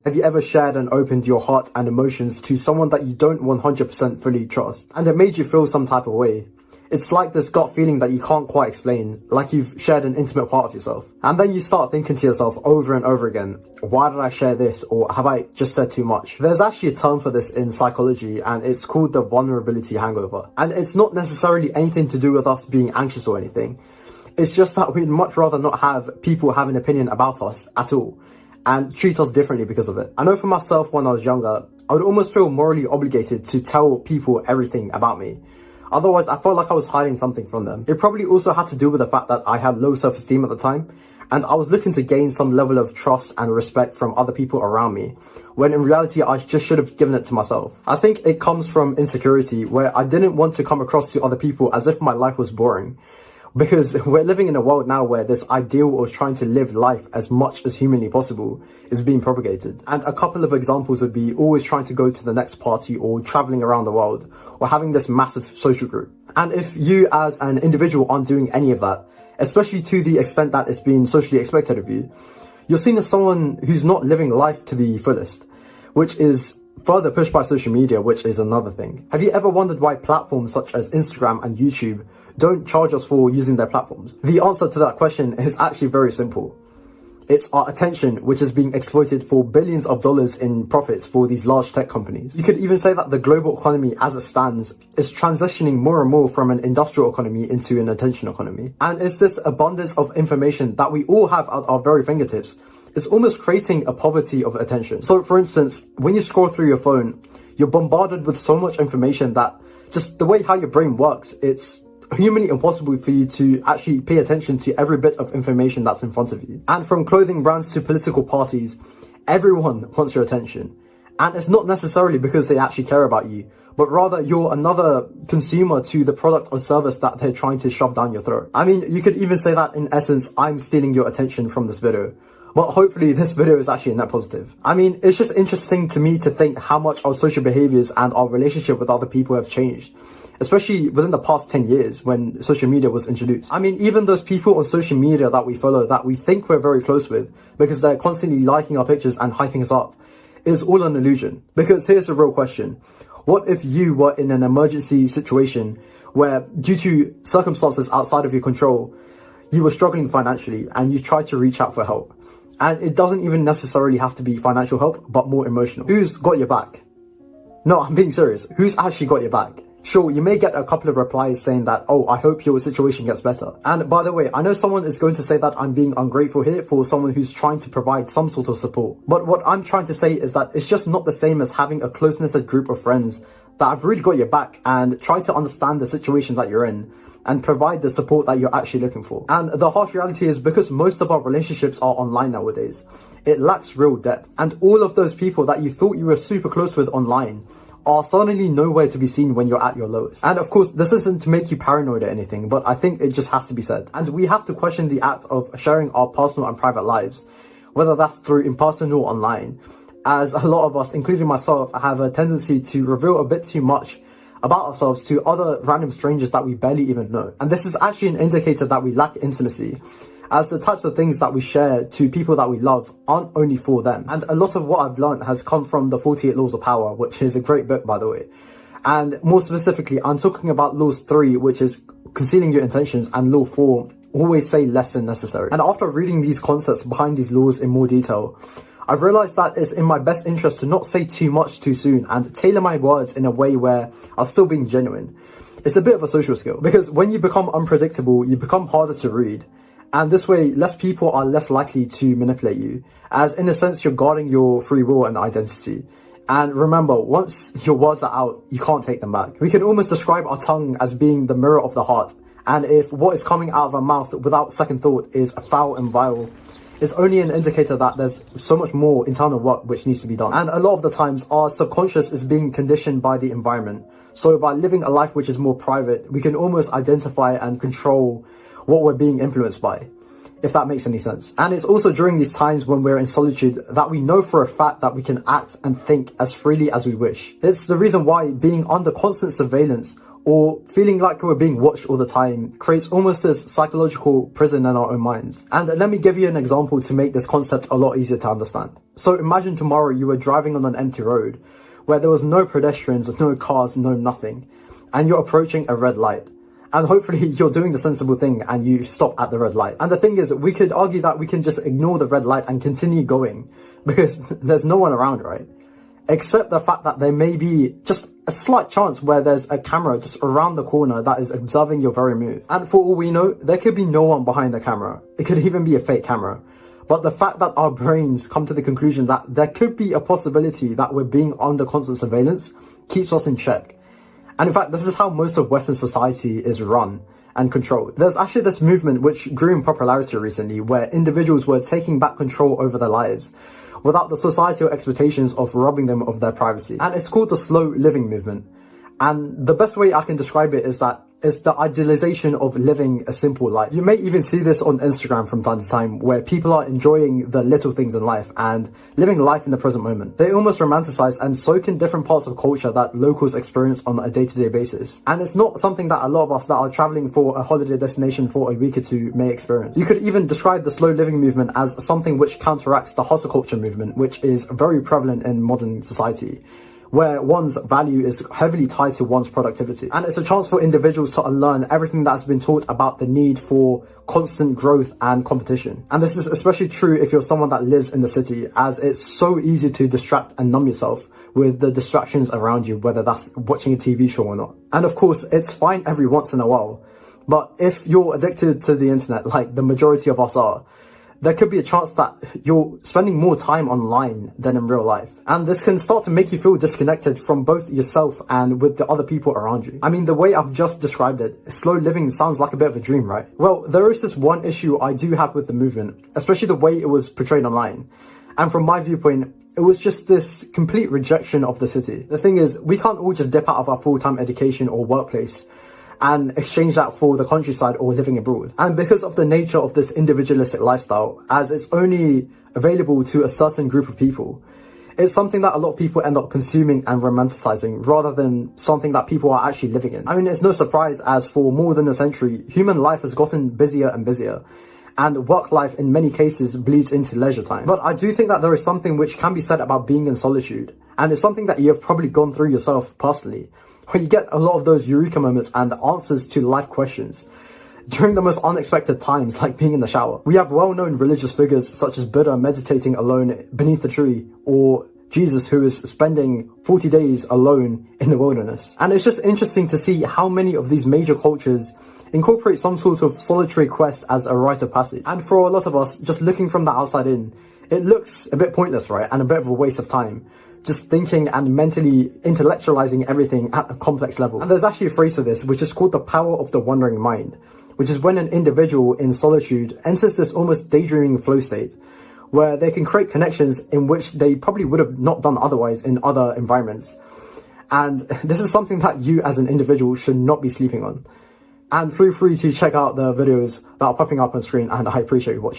Have you ever shared and opened your heart and emotions to someone that you don't 100% fully trust, and it made you feel some type of way? It's like this gut feeling that you can't quite explain, like you've shared an intimate part of yourself. And then you start thinking to yourself over and over again, why did I share this, or have I just said too much? There's actually a term for this in psychology, and it's called the vulnerability hangover. And it's not necessarily anything to do with us being anxious or anything. It's just that we'd much rather not have people have an opinion about us at all, and treat us differently because of it. I know for myself, when I was younger, I would almost feel morally obligated to tell people everything about me. Otherwise, I felt like I was hiding something from them. It probably also had to do with the fact that I had low self-esteem at the time, and I was looking to gain some level of trust and respect from other people around me, when in reality, I just should have given it to myself. I think it comes from insecurity, where I didn't want to come across to other people as if my life was boring. Because we're living in a world now where this ideal of trying to live life as much as humanly possible is being propagated. And a couple of examples would be always trying to go to the next party, or traveling around the world, or having this massive social group. And if you as an individual aren't doing any of that, especially to the extent that it's being socially expected of you, you're seen as someone who's not living life to the fullest, which is further pushed by social media, which is another thing. Have you ever wondered why platforms such as Instagram and YouTube don't charge us for using their platforms? The answer to that question is actually very simple. It's our attention, which is being exploited for billions of dollars in profits for these large tech companies. You could even say that the global economy as it stands is transitioning more and more from an industrial economy into an attention economy. And it's this abundance of information that we all have at our very fingertips. It's almost creating a poverty of attention. So for instance, when you scroll through your phone, you're bombarded with so much information that just the way how your brain works, it's humanly impossible for you to actually pay attention to every bit of information that's in front of you. And from clothing brands to political parties, everyone wants your attention. And it's not necessarily because they actually care about you, but rather you're another consumer to the product or service that they're trying to shove down your throat. I mean, you could even say that in essence, I'm stealing your attention from this video. But hopefully this video is actually a net positive. I mean, it's just interesting to me to think how much our social behaviors and our relationship with other people have changed, especially within the past 10 years when social media was introduced. I mean, even those people on social media that we follow, that we think we're very close with, because they're constantly liking our pictures and hyping us up, is all an illusion. Because here's the real question. What if you were in an emergency situation where, due to circumstances outside of your control, you were struggling financially and you tried to reach out for help? And it doesn't even necessarily have to be financial help, but more emotional. Who's got your back? No, I'm being serious. Who's actually got your back? Sure, you may get a couple of replies saying that, oh, I hope your situation gets better. And by the way, I know someone is going to say that I'm being ungrateful here for someone who's trying to provide some sort of support. But what I'm trying to say is that it's just not the same as having a close-knit group of friends that have really got your back and try to understand the situation that you're in and provide the support that you're actually looking for. And the harsh reality is, because most of our relationships are online nowadays, it lacks real depth. And all of those people that you thought you were super close with online are suddenly nowhere to be seen when you're at your lowest. And of course, this isn't to make you paranoid or anything, but I think it just has to be said. And we have to question the act of sharing our personal and private lives, whether that's through in person or online, as a lot of us, including myself, have a tendency to reveal a bit too much about ourselves to other random strangers that we barely even know. And this is actually an indicator that we lack intimacy, as the types of things that we share to people that we love aren't only for them. And a lot of what I've learned has come from the 48 Laws of Power, which is a great book, by the way. And more specifically, I'm talking about Laws 3, which is concealing your intentions, and Law 4, always say less than necessary. And after reading these concepts behind these laws in more detail, I've realized that it's in my best interest to not say too much too soon and tailor my words in a way where I'm still being genuine. It's a bit of a social skill, because when you become unpredictable, you become harder to read. And this way, less people are less likely to manipulate you, as in a sense, you're guarding your free will and identity. And remember, once your words are out, you can't take them back. We can almost describe our tongue as being the mirror of the heart. And if what is coming out of our mouth without second thought is foul and vile, it's only an indicator that there's so much more internal work which needs to be done. And a lot of the times, our subconscious is being conditioned by the environment. So by living a life which is more private, we can almost identify and control what we're being influenced by, if that makes any sense. And it's also during these times when we're in solitude that we know for a fact that we can act and think as freely as we wish. It's the reason why being under constant surveillance or feeling like we're being watched all the time creates almost this psychological prison in our own minds. And let me give you an example to make this concept a lot easier to understand. So imagine tomorrow you were driving on an empty road where there was no pedestrians, no cars, no nothing, and you're approaching a red light. And hopefully you're doing the sensible thing and you stop at the red light. And the thing is, we could argue that we can just ignore the red light and continue going because there's no one around, right? Except the fact that there may be just a slight chance where there's a camera just around the corner that is observing your very move. And for all we know, there could be no one behind the camera. It could even be a fake camera. But the fact that our brains come to the conclusion that there could be a possibility that we're being under constant surveillance keeps us in check. And in fact, this is how most of Western society is run and controlled. There's actually this movement which grew in popularity recently where individuals were taking back control over their lives without the societal expectations of robbing them of their privacy. And it's called the slow living movement. And the best way I can describe it is that it's the idealization of living a simple life. You may even see this on Instagram from time to time, where people are enjoying the little things in life and living life in the present moment. They almost romanticize and soak in different parts of culture that locals experience on a day-to-day basis. And it's not something that a lot of us that are traveling for a holiday destination for a week or two may experience. You could even describe the slow living movement as something which counteracts the hustle culture movement, which is very prevalent in modern society, where one's value is heavily tied to one's productivity. And it's a chance for individuals to unlearn everything that's been taught about the need for constant growth and competition. And this is especially true if you're someone that lives in the city, as it's so easy to distract and numb yourself with the distractions around you, whether that's watching a TV show or not. And of course, it's fine every once in a while, but if you're addicted to the internet, like the majority of us are, there could be a chance that you're spending more time online than in real life. And this can start to make you feel disconnected from both yourself and with the other people around you. I mean, the way I've just described it, slow living sounds like a bit of a dream, right? Well, there is this one issue I do have with the movement, especially the way it was portrayed online. And from my viewpoint, it was just this complete rejection of the city. The thing is, we can't all just dip out of our full-time education or workplace and exchange that for the countryside or living abroad. And because of the nature of this individualistic lifestyle, as it's only available to a certain group of people, it's something that a lot of people end up consuming and romanticizing rather than something that people are actually living in. I mean, it's no surprise, as for more than a century, human life has gotten busier and busier, and work life in many cases bleeds into leisure time. But I do think that there is something which can be said about being in solitude, and it's something that you have probably gone through yourself personally, where you get a lot of those eureka moments and answers to life questions during the most unexpected times, like being in the shower. We have well-known religious figures such as Buddha meditating alone beneath a tree, or Jesus who is spending 40 days alone in the wilderness. And it's just interesting to see how many of these major cultures incorporate some sort of solitary quest as a rite of passage. And for a lot of us, just looking from the outside in, it looks a bit pointless, right? And a bit of a waste of time, just thinking and mentally intellectualizing everything at a complex level. And there's actually a phrase for this, which is called the power of the wandering mind, which is when an individual in solitude enters this almost daydreaming flow state, where they can create connections in which they probably would have not done otherwise in other environments. And this is something that you as an individual should not be sleeping on. And feel free to check out the videos that are popping up on screen, and I appreciate you watching.